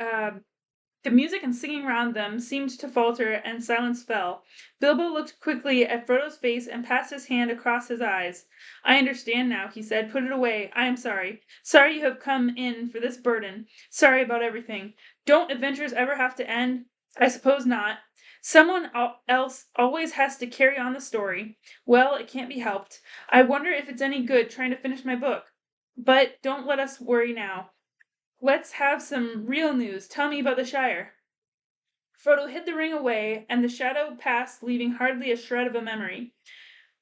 Speaker 1: the music and singing round them seemed to falter, and silence fell. Bilbo looked quickly at Frodo's face and passed his hand across his eyes. "I understand now," he said. "Put it away. I am sorry. Sorry you have come in for this burden. Sorry about everything. Don't adventures ever have to end? I suppose not. Someone else always has to carry on the story. Well, it can't be helped. I wonder if it's any good trying to finish my book. But don't let us worry now. Let's have some real news. Tell me about the Shire." Frodo hid the ring away, and the shadow passed, leaving hardly a shred of a memory.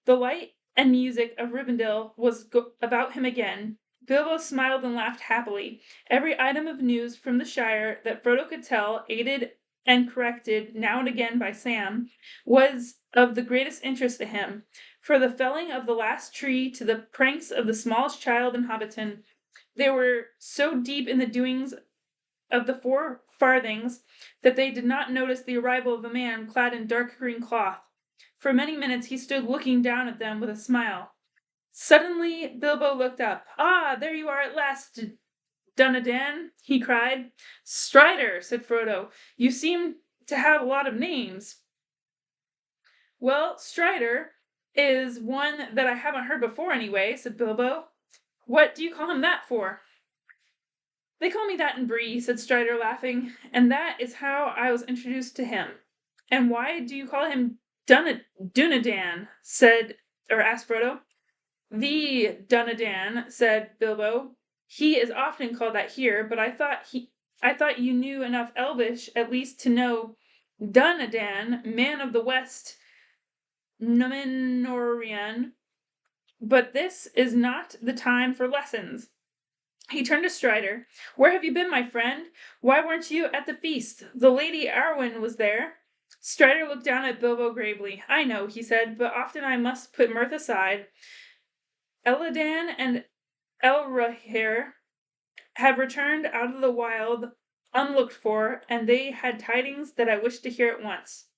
Speaker 1: The light and music of Rivendell was about him again. Bilbo smiled and laughed happily. Every item of news from the Shire that Frodo could tell, aided and corrected now and again by Sam, was of the greatest interest to him. For the felling of the last tree to the pranks of the smallest child in Hobbiton, they were so deep in the doings of the Four Farthings that they did not notice the arrival of a man clad in dark green cloth. For many minutes he stood looking down at them with a smile. Suddenly Bilbo looked up. "Ah, there you are at last, Dunedain!" he cried. "Strider," said Frodo. "You seem to have a lot of names." "Well, Strider is one that I haven't heard before anyway," said Bilbo. "What do you call him that for?" "They call me that in Bree," said Strider, laughing, "and that is how I was introduced to him." "And why do you call him Dunedain?" asked Frodo. "The Dunedain," said Bilbo. "He is often called that here, but I thought you knew enough Elvish at least to know Dunedain, man of the West, Númenórean. But this is not the time for lessons." He turned to Strider. "Where have you been, my friend? Why weren't you at the feast? The Lady Arwen was there." Strider looked down at Bilbo gravely. "I know," he said, "but often I must put mirth aside. Elladan and Elrohir have returned out of the wild unlooked for, and they had tidings that I wished to hear at once."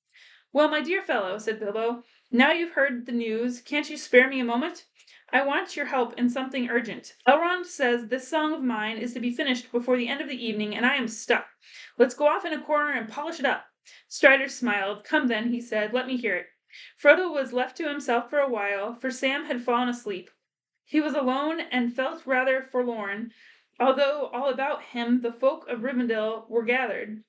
Speaker 1: "Well, my dear fellow," said Bilbo, "now you've heard the news, can't you spare me a moment? I want your help in something urgent. Elrond says this song of mine is to be finished before the end of the evening, and I am stuck. Let's go off in a corner and polish it up." Strider smiled. "Come then," he said, "let me hear it." Frodo was left to himself for a while, for Sam had fallen asleep. He was alone and felt rather forlorn, although all about him the folk of Rivendell were gathered.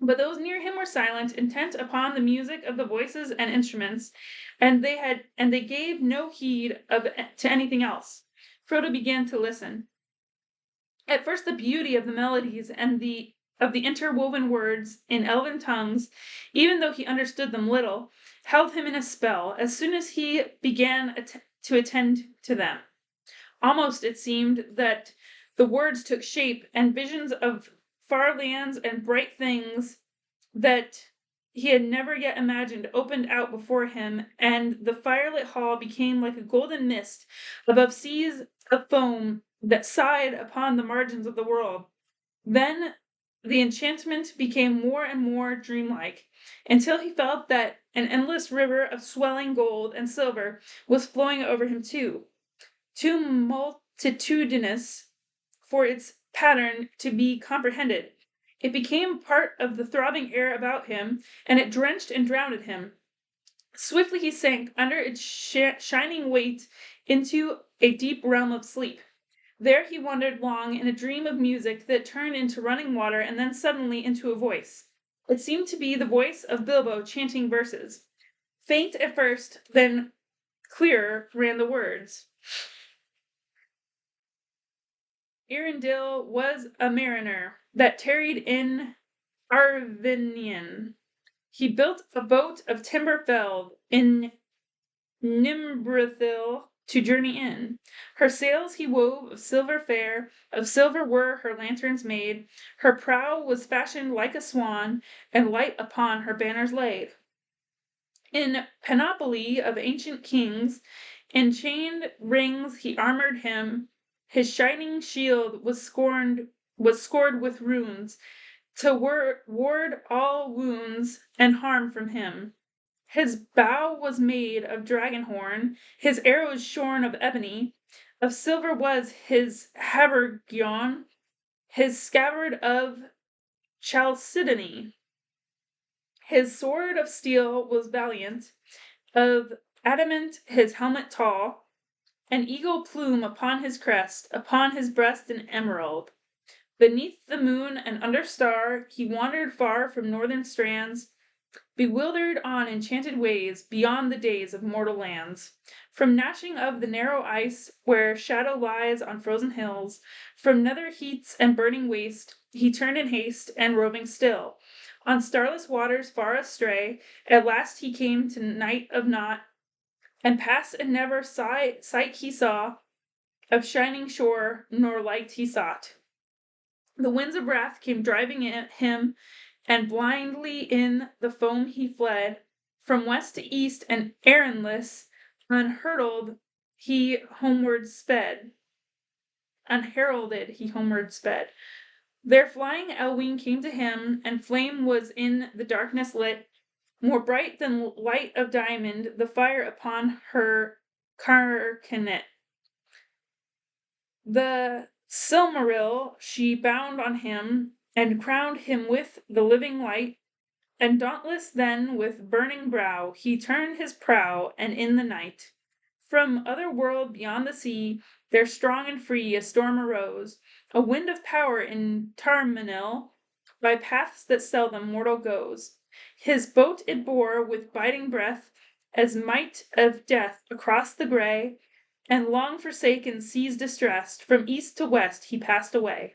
Speaker 1: But those near him were silent, intent upon the music of the voices and instruments, and they gave no heed to anything else. Frodo began to listen. At first the beauty of the melodies and of the interwoven words in elven tongues, even though he understood them little, held him in a spell as soon as he began to attend to them. Almost it seemed that the words took shape, and visions of far lands and bright things that he had never yet imagined opened out before him, and the firelit hall became like a golden mist above seas of foam that sighed upon the margins of the world. Then the enchantment became more and more dreamlike, until he felt that an endless river of swelling gold and silver was flowing over him too multitudinous for its pattern to be comprehended. It became part of the throbbing air about him, and it drenched and drowned him. Swiftly he sank under its shining weight into a deep realm of sleep. There he wandered long in a dream of music that turned into running water and then suddenly into a voice. It seemed to be the voice of Bilbo chanting verses. Faint at first, then clearer ran the words. Eärendil was a mariner that tarried in Arvinian. He built a boat of timber felled in Nimbrithil to journey in. Her sails he wove of silver fair, of silver were her lanterns made. Her prow was fashioned like a swan, and light upon her banners laid. In panoply of ancient kings, in chained rings he armored him. His shining shield was scored with runes, to ward all wounds and harm from him. His bow was made of dragon horn, his arrows shorn of ebony. Of silver was his habergeon, his scabbard of chalcedony. His sword of steel was valiant, of adamant his helmet tall, an eagle plume upon his crest, upon his breast an emerald. Beneath the moon and under star he wandered far from northern strands, bewildered on enchanted ways, beyond the days of mortal lands. From gnashing of the narrow ice, where shadow lies on frozen hills, from nether heats and burning waste, he turned in haste, and roving still, on starless waters far astray, at last he came to night of naught, and past and never sight he saw of shining shore, nor light he sought. The winds of wrath came driving at him, and blindly in the foam he fled. From west to east and errandless, unheralded he homeward sped. There flying Elwine came to him, and flame was in the darkness lit, more bright than light of diamond, the fire upon her carcanet. The Silmaril she bound on him, and crowned him with the living light, and dauntless then with burning brow he turned his prow, and in the night from other world beyond the sea, there strong and free a storm arose, a wind of power in Tarmanil, by paths that seldom mortal goes. His boat it bore with biting breath, as might of death across the grey, and long forsaken seas distressed, from east to west he passed away.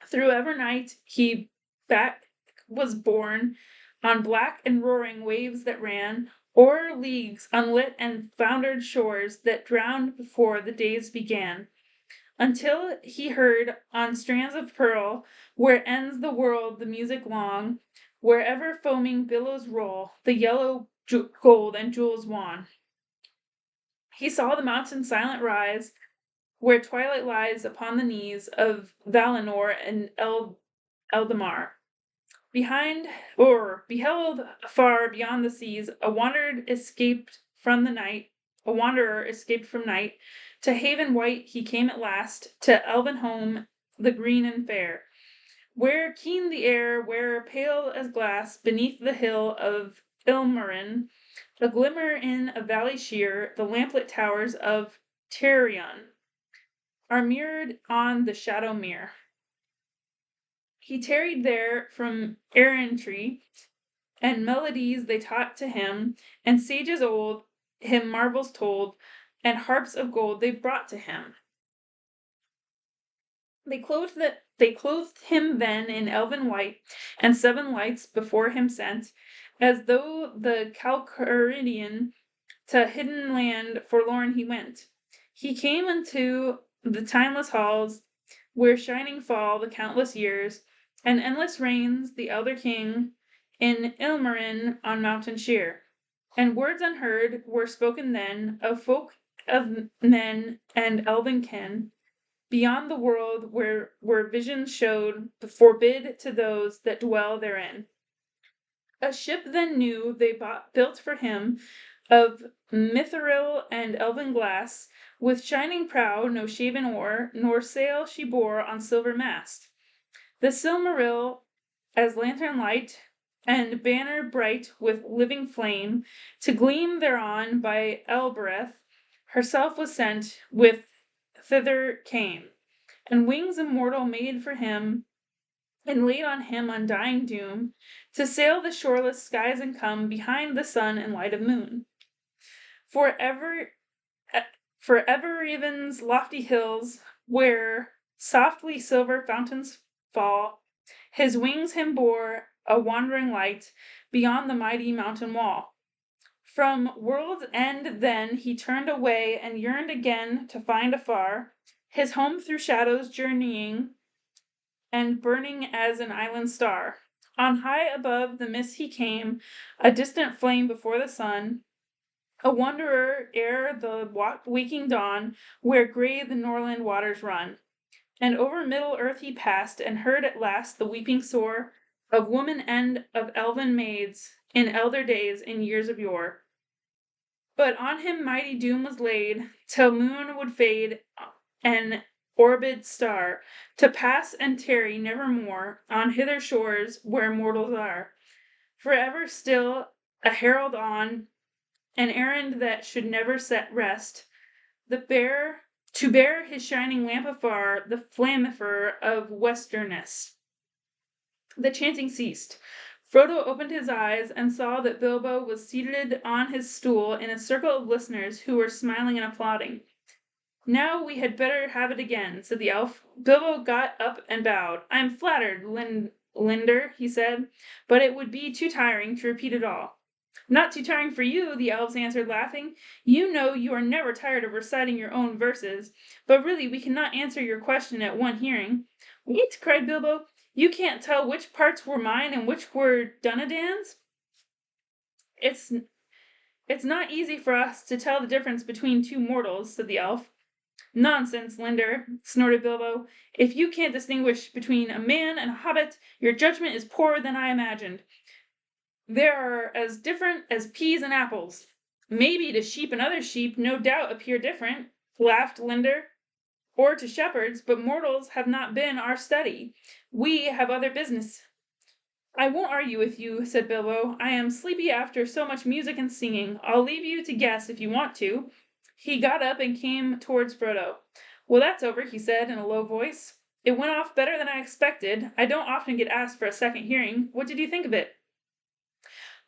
Speaker 1: Through ever night he back was borne, on black and roaring waves that ran o'er leagues unlit and foundered shores that drowned before the days began, until he heard on strands of pearl, where ends the world the music long, wherever foaming billows roll, the yellow gold and jewels wan. He saw the mountain silent rise, where twilight lies upon the knees of Valinor and Eldamar. Beheld afar beyond the seas a wanderer escaped from night. To haven white he came at last, to elven home, the green and fair, where keen the air, where pale as glass, beneath the hill of Ilmarin, a glimmer in a valley sheer, the lamplit towers of Tirion are mirrored on the shadow mere. He tarried there from errantry, and melodies they taught to him, and sages old him marvels told, and harps of gold they brought to him. They clothed him then in elven white, and 7 lights before him sent, as though the Calcaridian to hidden land forlorn he went. He came unto the timeless halls, where shining fall the countless years, and endless reigns the elder king in Ilmarin on mountain sheer. And words unheard were spoken then of folk of men and elven kin, beyond the world where visions showed, forbid to those that dwell therein. A ship then new they built for him, of mithril and elven glass, with shining prow, no shaven oar, nor sail she bore on silver mast. The Silmaril as lantern light, and banner bright with living flame, to gleam thereon by Elbereth herself was sent, with thither came, and wings immortal made for him, and laid on him undying doom, to sail the shoreless skies and come behind the sun and light of moon. For ever Evereven's lofty hills, where softly silver fountains fall, his wings him bore a wandering light beyond the mighty mountain wall. From world's end then he turned away and yearned again to find afar his home through shadows journeying and burning as an island star. On high above the mist he came, a distant flame before the sun, a wanderer ere the waking dawn, where gray the Norland waters run. And over Middle Earth he passed, and heard at last the weeping sore of woman and of elven maids in elder days, in years of yore. But on him mighty doom was laid, till moon would fade, and orbed star, to pass and tarry nevermore on hither shores where mortals are. Forever still a herald on an errand that should never set rest, to bear his shining lamp afar, the flamifer of Westerness. The chanting ceased. Frodo opened his eyes and saw that Bilbo was seated on his stool in a circle of listeners who were smiling and applauding. Now we had better have it again, said the elf. Bilbo got up and bowed. I am flattered, Linder, he said, but it would be too tiring to repeat it all. Not too tiring for you, the elves answered, laughing. You know you are never tired of reciting your own verses, but really we cannot answer your question at one hearing. Wait, cried Bilbo. You can't tell which parts were mine and which were Dunedain's? It's not easy for us to tell the difference between two mortals, said the elf. Nonsense, Linder, snorted Bilbo. If you can't distinguish between a man and a hobbit, your judgment is poorer than I imagined. They are as different as peas and apples. Maybe to sheep and other sheep no doubt appear different, laughed Linder, or to shepherds, but mortals have not been our study. We have other business. I won't argue with you, said Bilbo. I am sleepy after so much music and singing. I'll leave you to guess if you want to. He got up and came towards Frodo. Well, that's over, he said in a low voice. It went off better than I expected. I don't often get asked for a second hearing. What did you think of it?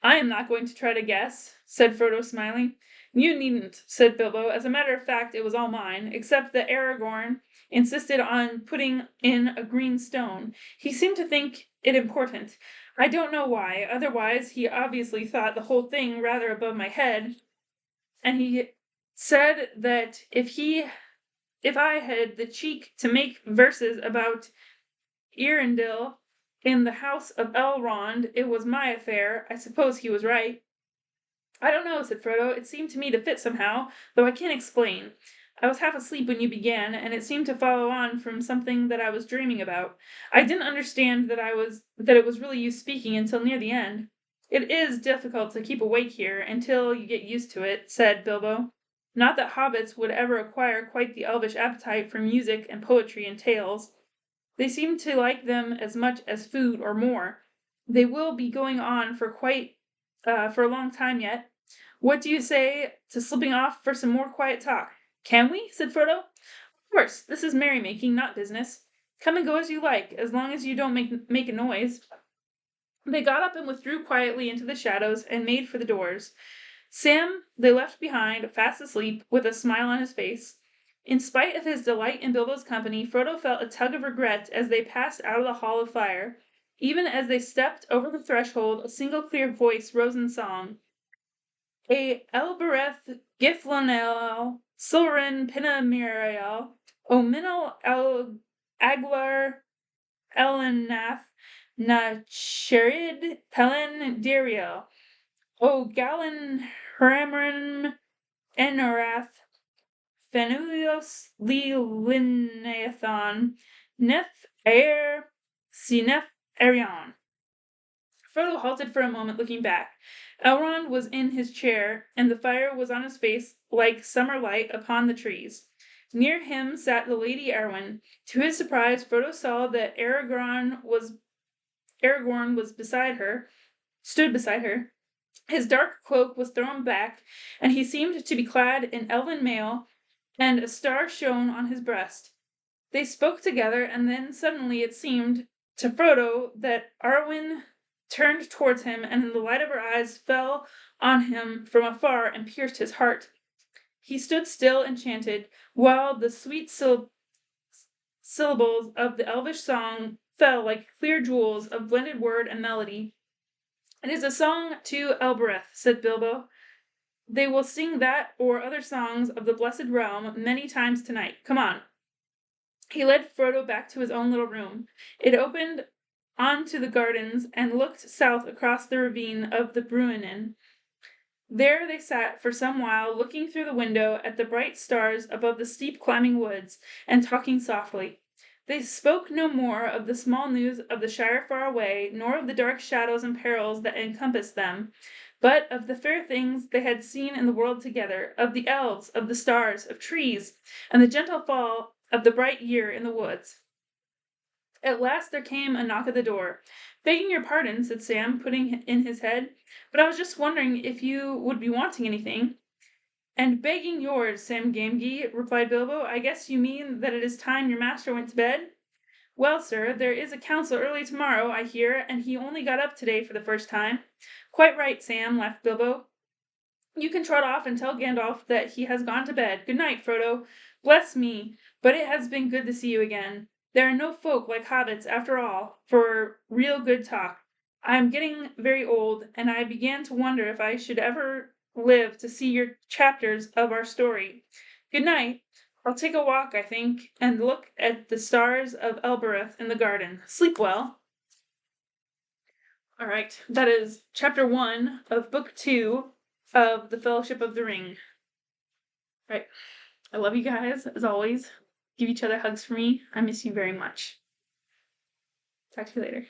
Speaker 1: I am not going to try to guess, said Frodo, smiling. You needn't, said Bilbo. As a matter of fact, it was all mine, except that Aragorn insisted on putting in a green stone. He seemed to think it important. I don't know why. Otherwise, he obviously thought the whole thing rather above my head, and he said that if I had the cheek to make verses about Eärendil in the house of Elrond, it was my affair. I suppose he was right. I don't know, said Frodo. It seemed to me to fit somehow, though I can't explain. I was half asleep when you began, and it seemed to follow on from something that I was dreaming about. I didn't understand that it was really you speaking until near the end. It is difficult to keep awake here until you get used to it, said Bilbo. Not that hobbits would ever acquire quite the elvish appetite for music and poetry and tales. They seem to like them as much as food or more. They will be going on for a long time yet. What do you say to slipping off for some more quiet talk? Can we? Said Frodo. Of course, this is merrymaking, not business. Come and go as you like, as long as you don't make a noise. They got up and withdrew quietly into the shadows and made for the doors. Sam they left behind, fast asleep, with a smile on his face. In spite of his delight in Bilbo's company, Frodo felt a tug of regret as they passed out of the Hall of Fire. Even as they stepped over the threshold, a single clear voice rose in song. A Elbereth Githlanel, Silrin Pinamiriel, O Minel El Aglar Elenath, Na Cherid Pelen Diriel, O Galen Hramrin Enorath, Phanulios li Lineathon, Nef Aer Sinef Arion. Frodo halted for a moment, looking back. Elrond was in his chair, and the fire was on his face like summer light upon the trees. Near him sat the Lady Arwen. To his surprise, Frodo saw that Aragorn was stood beside her. His dark cloak was thrown back, and he seemed to be clad in elven mail, and a star shone on his breast. They spoke together, and then suddenly it seemed to Frodo that Arwen turned towards him, and the light of her eyes fell on him from afar and pierced his heart. He stood still, enchanted, while the sweet syllables of the elvish song fell like clear jewels of blended word and melody. "It is a song to Elbereth," said Bilbo. "They will sing that or other songs of the Blessed Realm many times tonight. Come on." He led Frodo back to his own little room. It opened onto the gardens and looked south across the ravine of the Bruinen. There they sat for some while, looking through the window at the bright stars above the steep climbing woods, and talking softly. They spoke no more of the small news of the Shire far away, nor of the dark shadows and perils that encompassed them, but of the fair things they had seen in the world together, of the elves, of the stars, of trees, and the gentle fall of the bright year in the woods. At last there came a knock at the door. "Begging your pardon," said Sam, putting in his head, "but I was just wondering if you would be wanting anything." "And begging yours, Sam Gamgee," replied Bilbo. "I guess you mean that it is time your master went to bed?" "Well, sir, there is a council early tomorrow, I hear, and he only got up today for the first time." "Quite right, Sam," laughed Bilbo. "You can trot off and tell Gandalf that he has gone to bed. Good night, Frodo. Bless me, but it has been good to see you again. There are no folk like hobbits, after all, for real good talk. I am getting very old, and I began to wonder if I should ever live to see your chapters of our story. Good night. I'll take a walk, I think, and look at the stars of Elbereth in the garden. Sleep well." All right, that is chapter 1 of book 2 of The Fellowship of the Ring. All right, I love you guys, as always. Give each other hugs for me. I miss you very much. Talk to you later.